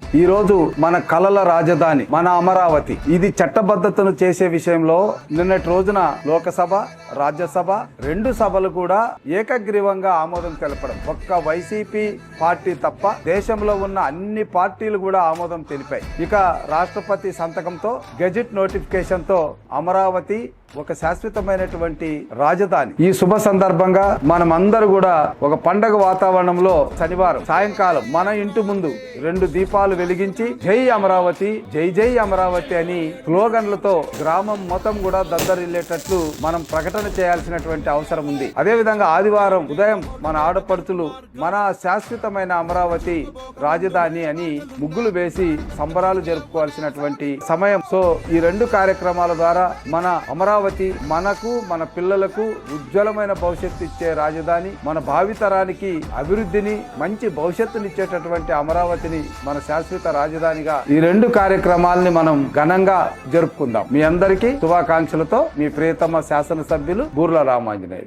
ఈ రోజు మన కలల రాజధాని మన అమరావతి ఇది చట్టబద్ధతను చేసే విషయంలో నిన్నటి రోజున లోకసభ రాజ్యసభ రెండు సభలు కూడా ఏకగ్రీవంగా ఆమోదం తెలపడం, ఒక్క వైసీపీ పార్టీ తప్ప దేశంలో ఉన్న అన్ని పార్టీలు కూడా ఆమోదం తెలిపాయి. ఇక రాష్ట్రపతి సంతకంతో గెజిట్ నోటిఫికేషన్ తో అమరావతి ఒక శాశ్వతమైనటువంటి రాజధాని. ఈ శుభ సందర్భంగా మనం అందరూ కూడా ఒక పండగ వాతావరణంలో శనివారం సాయంకాలం మన ఇంటి ముందు 2 దీపాలు వెలిగించి జై అమరావతి జై జై అమరావతి అని స్లోగన్లతో గ్రామం మొత్తం కూడా దద్దరిల్లేటట్లు మనం ప్రకటన చేయాల్సినటువంటి అవసరం ఉంది. అదే విధంగా ఆదివారం ఉదయం మన ఆడపడుచులు మన శాశ్వతమైన అమరావతి రాజధాని అని ముగ్గులు వేసి సంబరాలు జరుపుకోవాల్సినటువంటి సమయం. సో ఈ 2 కార్యక్రమాల ద్వారా మన అమరావతి మనకు మన పిల్లలకు ఉజ్వలమైన భవిష్యత్తు ఇచ్చే రాజధాని, మన భావితరానికి అభివృద్ధిని మంచి భవిష్యత్తునిచ్చేటటువంటి అమరావతిని మన శాశ్వత రాజధానిగా ఈ 2 కార్యక్రమాలని మనం ఘనంగా జరుపుకుందాం. మీ అందరికీ శుభాకాంక్షలతో మీ ప్రియతమ శాసనసభ్యులు బూర్ల రామాంజనేయులు.